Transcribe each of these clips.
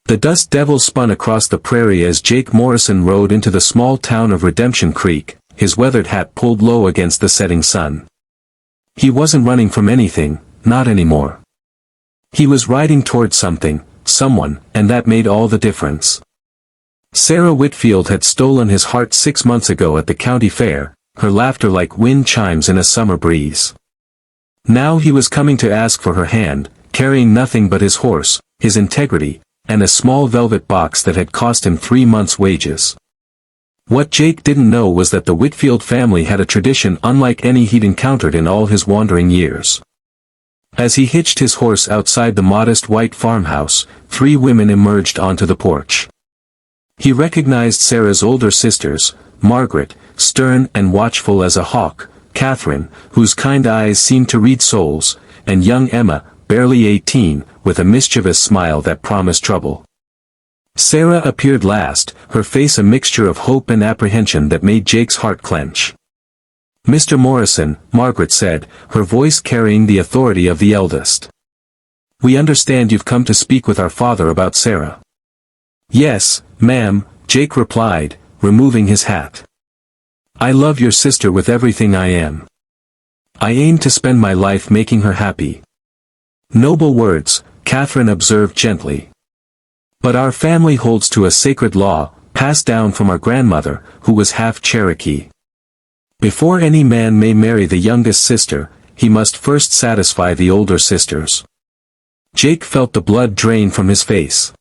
The dust devil spun across the prairie as Jake Morrison rode into the small town of Redemption Creek, his weathered hat pulled low against the setting sun. He wasn't running from anything, not anymore. He was riding towards something, someone, and that made all the difference. Sarah Whitfield had stolen his heart 6 months ago at the county fair, her laughter like wind chimes in a summer breeze. Now he was coming to ask for her hand, carrying nothing but his horse, his integrity, and a small velvet box that had cost him 3 months' wages. What Jake didn't know was that the Whitfield family had a tradition unlike any he'd encountered in all his wandering years. As he hitched his horse outside the modest white farmhouse, 3 women emerged onto the porch. He recognized Sarah's older sisters, Margaret, stern and watchful as a hawk, Catherine, whose kind eyes seemed to read souls, and young Emma, barely 18, with a mischievous smile that promised trouble. Sarah appeared last, her face a mixture of hope and apprehension that made Jake's heart clench. "Mr. Morrison," Margaret said, her voice carrying the authority of the eldest. "We understand you've come to speak with our father about Sarah." "Yes, ma'am," Jake replied, removing his hat. "I love your sister with everything I am. I aim to spend my life making her happy." "Noble words," Catherine observed gently. "But our family holds to a sacred law, passed down from our grandmother, who was half Cherokee. Before any man may marry the youngest sister, he must first satisfy the older sisters." Jake felt the blood drain from his face.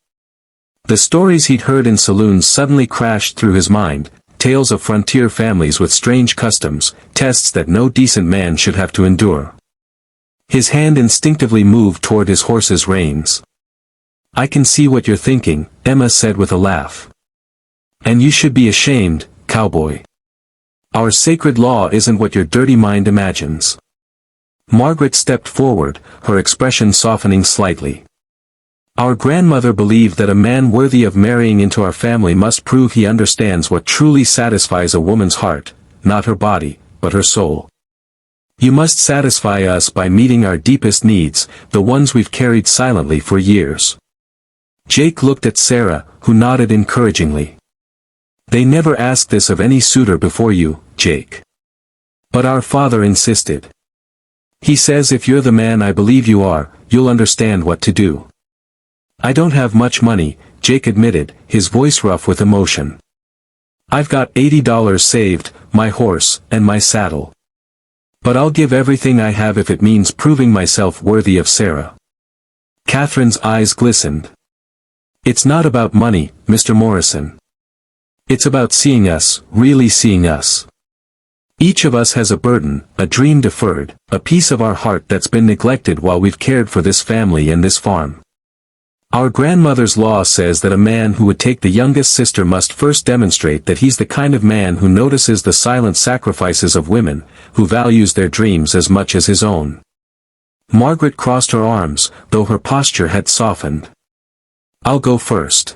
The stories he'd heard in saloons suddenly crashed through his mind, tales of frontier families with strange customs, tests that no decent man should have to endure. His hand instinctively moved toward his horse's reins. "I can see what you're thinking," Emma said with a laugh. "And you should be ashamed, Cowboy. Our sacred law isn't what your dirty mind imagines." Margaret stepped forward, her expression softening slightly. "Our grandmother believed that a man worthy of marrying into our family must prove he understands what truly satisfies a woman's heart, not her body, but her soul. You must satisfy us by meeting our deepest needs, the ones we've carried silently for years." Jake looked at Sarah, who nodded encouragingly. "They never asked this of any suitor before you, Jake. But our father insisted. He says if you're the man I believe you are, you'll understand what to do." "I don't have much money," Jake admitted, his voice rough with emotion. "I've got $80 saved, my horse, and my saddle. But I'll give everything I have if it means proving myself worthy of Sarah." Catherine's eyes glistened. "It's not about money, Mr. Morrison. It's about seeing us, really seeing us. Each of us has a burden, a dream deferred, a piece of our heart that's been neglected while we've cared for this family and this farm. Our grandmother's law says that a man who would take the youngest sister must first demonstrate that he's the kind of man who notices the silent sacrifices of women, who values their dreams as much as his own." Margaret crossed her arms, though her posture had softened. "I'll go first.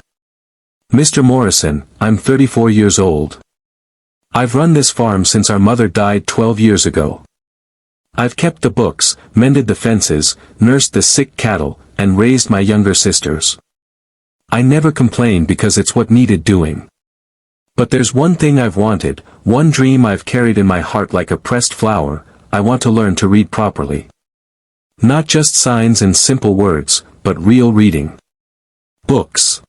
Mr. Morrison, I'm 34 years old. I've run this farm since our mother died 12 years ago. I've kept the books, mended the fences, nursed the sick cattle, and raised my younger sisters. I never complain because it's what needed doing. But there's one thing I've wanted, one dream I've carried in my heart like a pressed flower. I want to learn to read properly. Not just signs and simple words, but real reading. Books.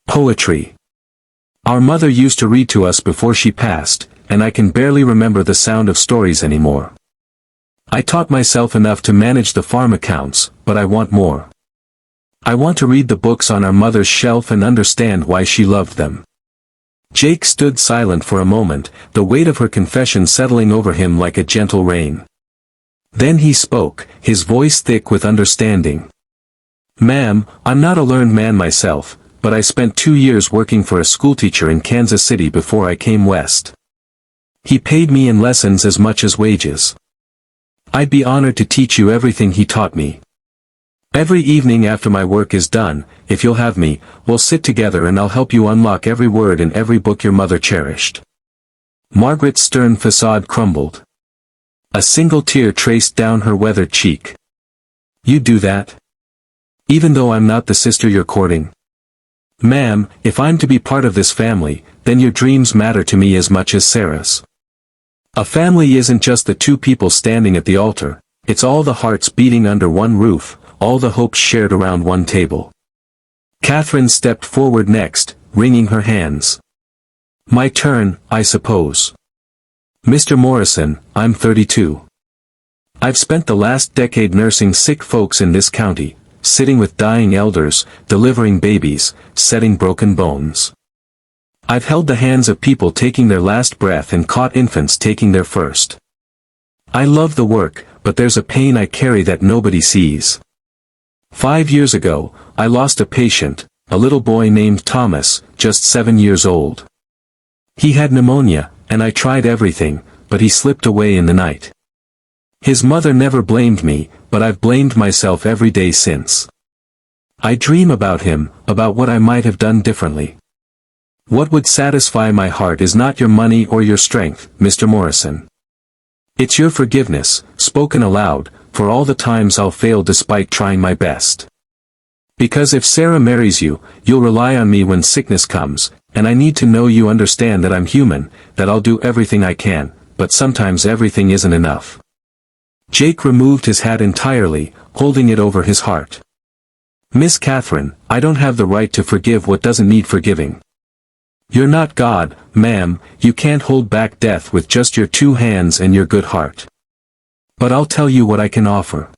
Poetry. Our mother used to read to us before she passed, and I can barely remember the sound of stories anymore. I taught myself enough to manage the farm accounts, but I want more. I want to read the books on our mother's shelf and understand why she loved them." Jake stood silent for a moment, the weight of her confession settling over him like a gentle rain. Then he spoke, his voice thick with understanding. "Ma'am, I'm not a learned man myself, but I spent 2 years working for a schoolteacher in Kansas City before I came west. He paid me in lessons as much as wages. I'd be honored to teach you everything he taught me. Every evening after my work is done, if you'll have me, we'll sit together and I'll help you unlock every word in every book your mother cherished." Margaret's stern facade crumbled. A single tear traced down her weathered cheek. "You do that? Even though I'm not the sister you're courting?" Ma'am, if I'm to be part of this family, then your dreams matter to me as much as Sarah's. A family isn't just the two people standing at the altar, it's all the hearts beating under one roof, all the hopes shared around one table. Catherine stepped forward next, wringing her hands. My turn, I suppose. Mr. Morrison, I'm 32. I've spent the last decade nursing sick folks in this county, sitting with dying elders, delivering babies, setting broken bones. I've held the hands of people taking their last breath and caught infants taking their first. I love the work, but there's a pain I carry that nobody sees. 5 years ago, I lost a patient, a little boy named Thomas, just 7 years old. He had pneumonia, and I tried everything, but he slipped away in the night. His mother never blamed me, but I've blamed myself every day since. I dream about him, about what I might have done differently. What would satisfy my heart is not your money or your strength, Mr. Morrison. It's your forgiveness, spoken aloud, for all the times I'll fail despite trying my best. Because if Sarah marries you, you'll rely on me when sickness comes, and I need to know you understand that I'm human, that I'll do everything I can, but sometimes everything isn't enough. Jake removed his hat entirely, holding it over his heart. Miss Catherine, I don't have the right to forgive what doesn't need forgiving. You're not God, ma'am, you can't hold back death with just your 2 hands and your good heart. But I'll tell you what I can offer.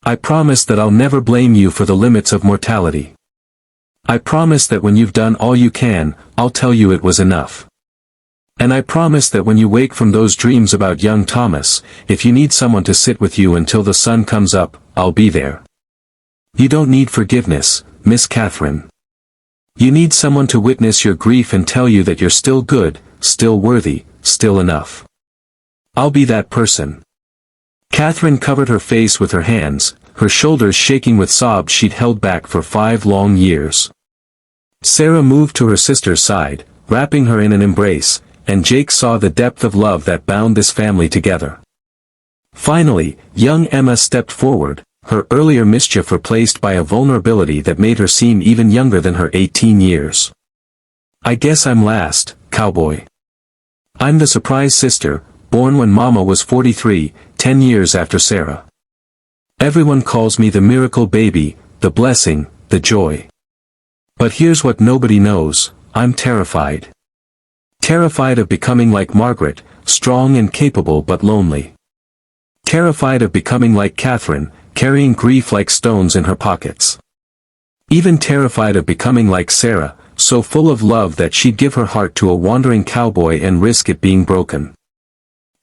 I promise that I'll never blame you for the limits of mortality. I promise that when you've done all you can, I'll tell you it was enough. And I promise that when you wake from those dreams about young Thomas, if you need someone to sit with you until the sun comes up, I'll be there. You don't need forgiveness, Miss Catherine. You need someone to witness your grief and tell you that you're still good, still worthy, still enough. I'll be that person. Catherine covered her face with her hands, her shoulders shaking with sobs she'd held back for 5 long years. Sarah moved to her sister's side, wrapping her in an embrace, and Jake saw the depth of love that bound this family together. Finally, young Emma stepped forward, her earlier mischief replaced by a vulnerability that made her seem even younger than her 18 years. I guess I'm last, Cowboy. I'm the surprise sister, born when Mama was 43, 10 years after Sarah. Everyone calls me the miracle baby, the blessing, the joy. But here's what nobody knows, I'm terrified. Terrified of becoming like Margaret, strong and capable but lonely. Terrified of becoming like Catherine, carrying grief like stones in her pockets. Even terrified of becoming like Sarah, so full of love that she'd give her heart to a wandering cowboy and risk it being broken.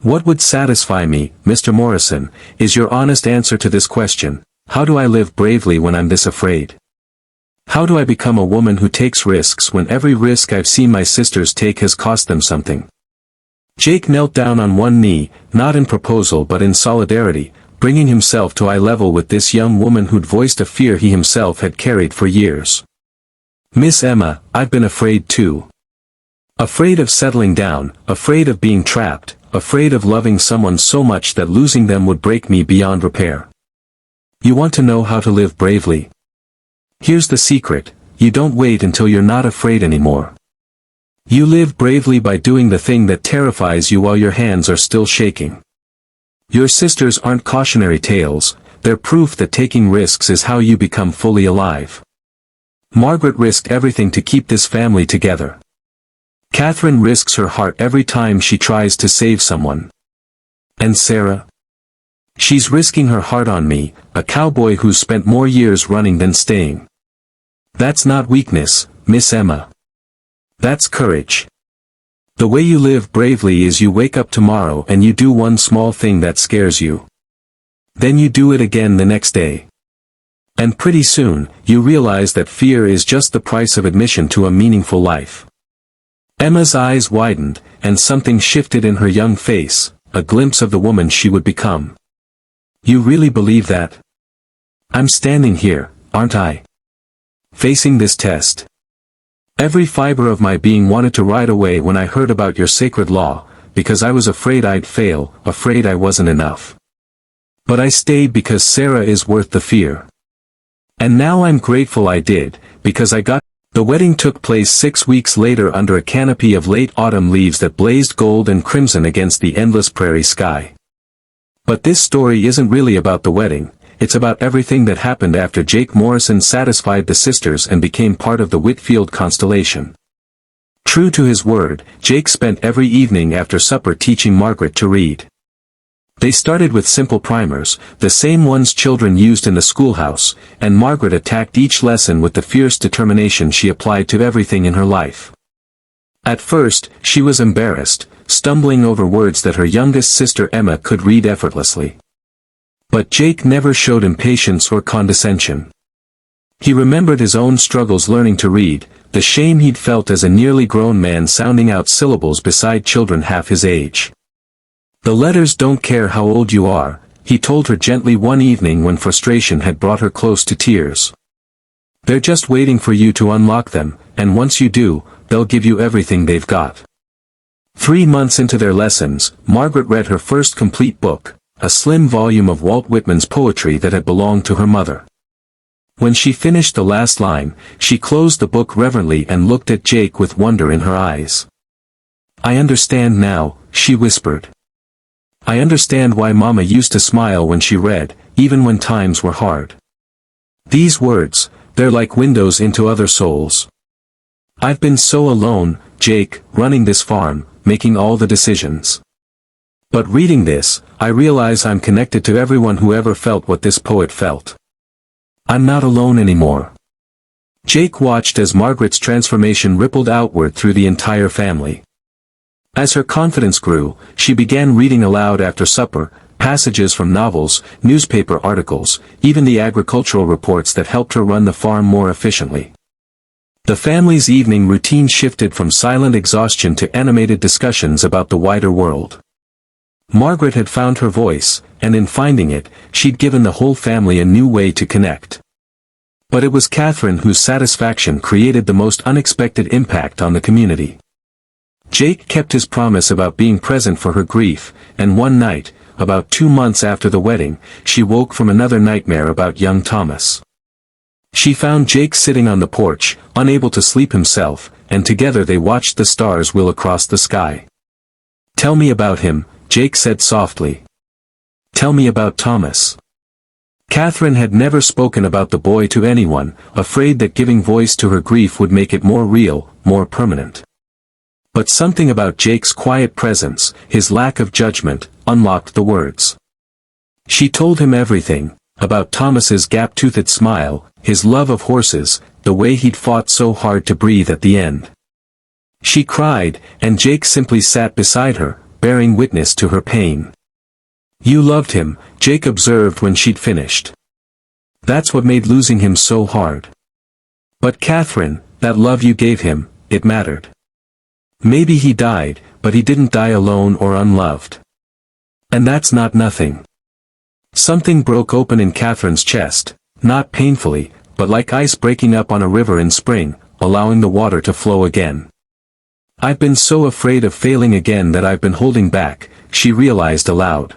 What would satisfy me, Mr. Morrison, is your honest answer to this question. How do I live bravely when I'm this afraid? How do I become a woman who takes risks when every risk I've seen my sisters take has cost them something? Jake knelt down on one knee, not in proposal but in solidarity, bringing himself to eye level with this young woman who'd voiced a fear he himself had carried for years. Miss Emma, I've been afraid too. Afraid of settling down, afraid of being trapped, afraid of loving someone so much that losing them would break me beyond repair. You want to know how to live bravely? Here's the secret, you don't wait until you're not afraid anymore. You live bravely by doing the thing that terrifies you while your hands are still shaking. Your sisters aren't cautionary tales, they're proof that taking risks is how you become fully alive. Margaret risked everything to keep this family together. Catherine risks her heart every time she tries to save someone. And Sarah? She's risking her heart on me, a cowboy who's spent more years running than staying. That's not weakness, Miss Emma. That's courage. The way you live bravely is you wake up tomorrow and you do one small thing that scares you. Then you do it again the next day. And pretty soon, you realize that fear is just the price of admission to a meaningful life. Emma's eyes widened, and something shifted in her young face, a glimpse of the woman she would become. You really believe that? I'm standing here, aren't I? Facing this test. Every fiber of my being wanted to ride away when I heard about your sacred law, because I was afraid I'd fail, afraid I wasn't enough. But I stayed because Sarah is worth the fear. And now I'm grateful I did, because I got The wedding took place 6 weeks later under a canopy of late autumn leaves that blazed gold and crimson against the endless prairie sky. But this story isn't really about the wedding, it's about everything that happened after Jake Morrison satisfied the sisters and became part of the Whitfield constellation. True to his word, Jake spent every evening after supper teaching Margaret to read. They started with simple primers, the same ones children used in the schoolhouse, and Margaret attacked each lesson with the fierce determination she applied to everything in her life. At first, she was embarrassed, stumbling over words that her youngest sister Emma could read effortlessly. But Jake never showed impatience or condescension. He remembered his own struggles learning to read, the shame he'd felt as a nearly grown man sounding out syllables beside children half his age. "The letters don't care how old you are," he told her gently one evening when frustration had brought her close to tears. "They're just waiting for you to unlock them, and once you do, they'll give you everything they've got." 3 months into their lessons, Margaret read her first complete book, a slim volume of Walt Whitman's poetry that had belonged to her mother. When she finished the last line, she closed the book reverently and looked at Jake with wonder in her eyes. "I understand now," she whispered. "I understand why Mama used to smile when she read, even when times were hard. These words, they're like windows into other souls. I've been so alone, Jake, running this farm, making all the decisions. But reading this, I realize I'm connected to everyone who ever felt what this poet felt. I'm not alone anymore." Jake watched as Margaret's transformation rippled outward through the entire family. As her confidence grew, she began reading aloud after supper, passages from novels, newspaper articles, even the agricultural reports that helped her run the farm more efficiently. The family's evening routine shifted from silent exhaustion to animated discussions about the wider world. Margaret had found her voice, and in finding it, she'd given the whole family a new way to connect. But it was Catherine whose satisfaction created the most unexpected impact on the community. Jake kept his promise about being present for her grief, and one night, about 2 months after the wedding, she woke from another nightmare about young Thomas. She found Jake sitting on the porch, unable to sleep himself, and together they watched the stars wheel across the sky. "Tell me about him," Jake said softly. "Tell me about Thomas." Catherine had never spoken about the boy to anyone, afraid that giving voice to her grief would make it more real, more permanent. But something about Jake's quiet presence, his lack of judgment, unlocked the words. She told him everything, about Thomas's gap-toothed smile, his love of horses, the way he'd fought so hard to breathe at the end. She cried, and Jake simply sat beside her, bearing witness to her pain. "You loved him," Jake observed when she'd finished. "That's what made losing him so hard. But Catherine, that love you gave him, it mattered. Maybe he died, but he didn't die alone or unloved. And that's not nothing." Something broke open in Catherine's chest, not painfully, but like ice breaking up on a river in spring, allowing the water to flow again. "I've been so afraid of failing again that I've been holding back," she realized aloud.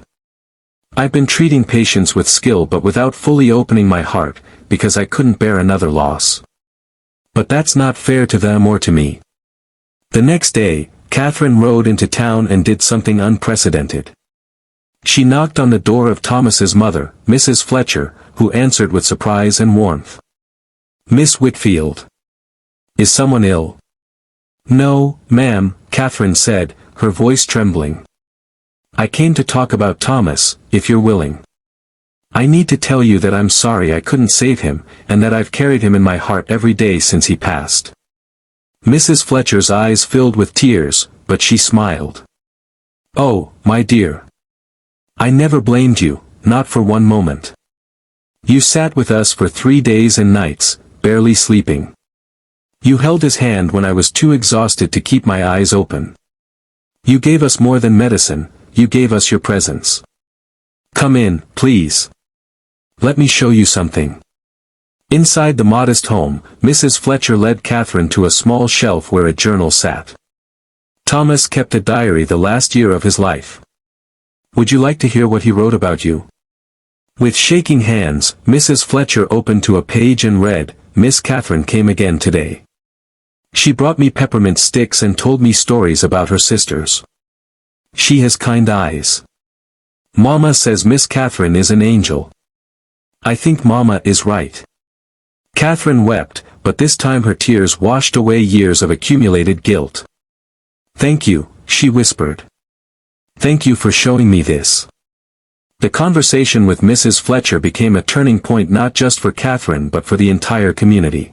"I've been treating patients with skill but without fully opening my heart, because I couldn't bear another loss. But that's not fair to them or to me." The next day, Catherine rode into town and did something unprecedented. She knocked on the door of Thomas's mother, Mrs. Fletcher, who answered with surprise and warmth. "Miss Whitfield. Is someone ill?" "No, ma'am," Catherine said, her voice trembling. "I came to talk about Thomas, if you're willing. I need to tell you that I'm sorry I couldn't save him, and that I've carried him in my heart every day since he passed." Mrs. Fletcher's eyes filled with tears, but she smiled. "Oh, my dear. I never blamed you, not for one moment. You sat with us for 3 days and nights, barely sleeping. You held his hand when I was too exhausted to keep my eyes open. You gave us more than medicine, you gave us your presence. Come in, please. Let me show you something." Inside the modest home, Mrs. Fletcher led Catherine to a small shelf where a journal sat. Thomas kept a diary the last year of his life. "Would you like to hear what he wrote about you?" With shaking hands, Mrs. Fletcher opened to a page and read, "Miss Catherine came again today. She brought me peppermint sticks and told me stories about her sisters. She has kind eyes. Mama says Miss Catherine is an angel. I think Mama is right. Catherine wept, but this time her tears washed away years of accumulated guilt. Thank you, she whispered. Thank you for showing me this. The conversation with Mrs. Fletcher became a turning point not just for Catherine but for the entire community.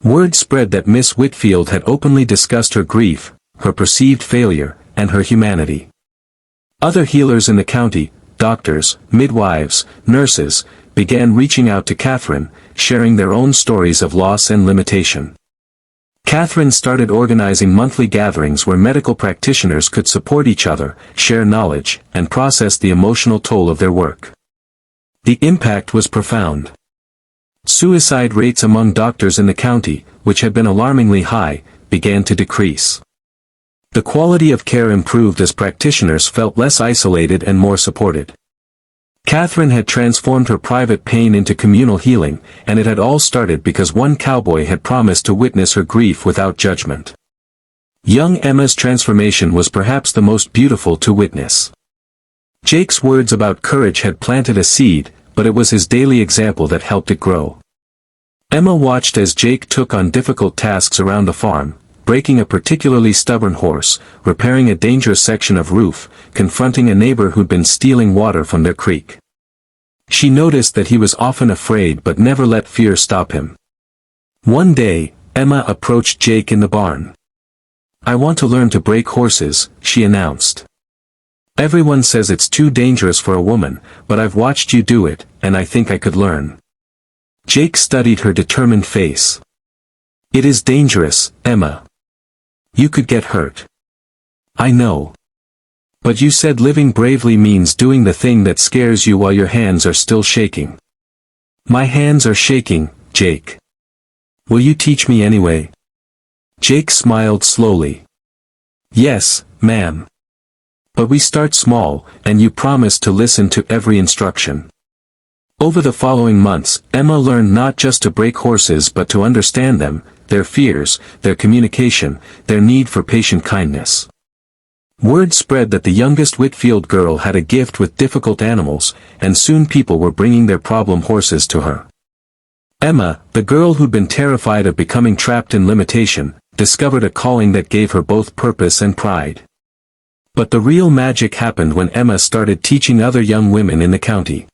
Word spread that Miss Whitfield had openly discussed her grief, her perceived failure, and her humanity. Other healers in the county, doctors, midwives, nurses, began reaching out to Catherine, sharing their own stories of loss and limitation. Catherine started organizing monthly gatherings where medical practitioners could support each other, share knowledge, and process the emotional toll of their work. The impact was profound. Suicide rates among doctors in the county, which had been alarmingly high, began to decrease. The quality of care improved as practitioners felt less isolated and more supported. Catherine had transformed her private pain into communal healing, and it had all started because one cowboy had promised to witness her grief without judgment. Young Emma's transformation was perhaps the most beautiful to witness. Jake's words about courage had planted a seed, but it was his daily example that helped it grow. Emma watched as Jake took on difficult tasks around the farm, breaking a particularly stubborn horse, repairing a dangerous section of roof, confronting a neighbor who'd been stealing water from their creek. She noticed that he was often afraid but never let fear stop him. One day, Emma approached Jake in the barn. I want to learn to break horses, she announced. Everyone says it's too dangerous for a woman, but I've watched you do it, and I think I could learn. Jake studied her determined face. It is dangerous, Emma. You could get hurt. I know. But you said living bravely means doing the thing that scares you while your hands are still shaking. My hands are shaking, Jake. Will you teach me anyway? Jake smiled slowly. Yes, ma'am. But we start small, and you promise to listen to every instruction. Over the following months, Emma learned not just to break horses but to understand them, their fears, their communication, their need for patient kindness. Word spread that the youngest Whitfield girl had a gift with difficult animals, and soon people were bringing their problem horses to her. Emma, the girl who'd been terrified of becoming trapped in limitation, discovered a calling that gave her both purpose and pride. But the real magic happened when Emma started teaching other young women in the county.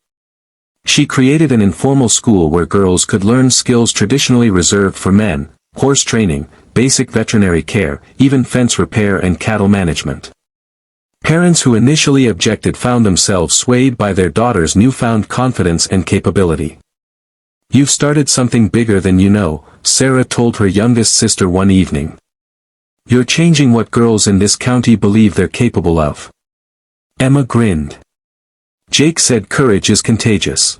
She created an informal school where girls could learn skills traditionally reserved for men: horse training, basic veterinary care, even fence repair and cattle management. Parents who initially objected found themselves swayed by their daughter's newfound confidence and capability. You've started something bigger than you know, Sarah told her youngest sister one evening. You're changing what girls in this county believe they're capable of. Emma grinned. Jake said courage is contagious.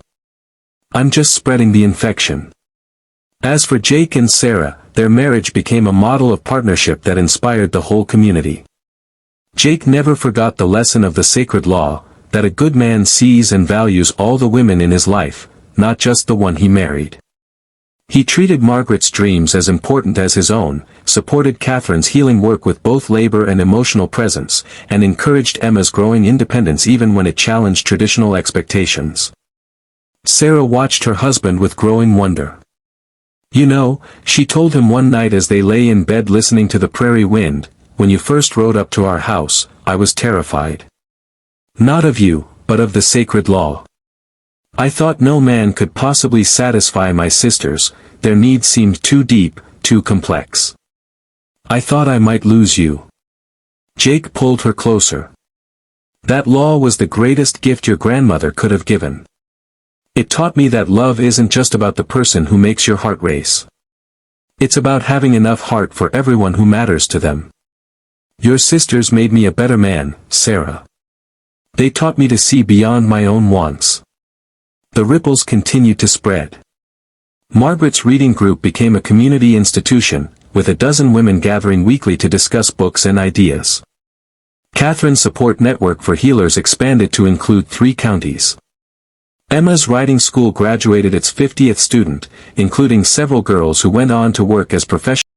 I'm just spreading the infection. As for Jake and Sarah, their marriage became a model of partnership that inspired the whole community. Jake never forgot the lesson of the sacred law, that a good man sees and values all the women in his life, not just the one he married. He treated Margaret's dreams as important as his own, supported Catherine's healing work with both labor and emotional presence, and encouraged Emma's growing independence even when it challenged traditional expectations. Sarah watched her husband with growing wonder. You know, she told him one night as they lay in bed listening to the prairie wind, when you first rode up to our house, I was terrified. Not of you, but of the sacred law. I thought no man could possibly satisfy my sisters, their needs seemed too deep, too complex. I thought I might lose you. Jake pulled her closer. That law was the greatest gift your grandmother could have given. It taught me that love isn't just about the person who makes your heart race. It's about having enough heart for everyone who matters to them. Your sisters made me a better man, Sarah. They taught me to see beyond my own wants. The ripples continued to spread. Margaret's reading group became a community institution, with a dozen women gathering weekly to discuss books and ideas. Catherine's support network for healers expanded to include 3 counties. Emma's writing school graduated its 50th student, including several girls who went on to work as professional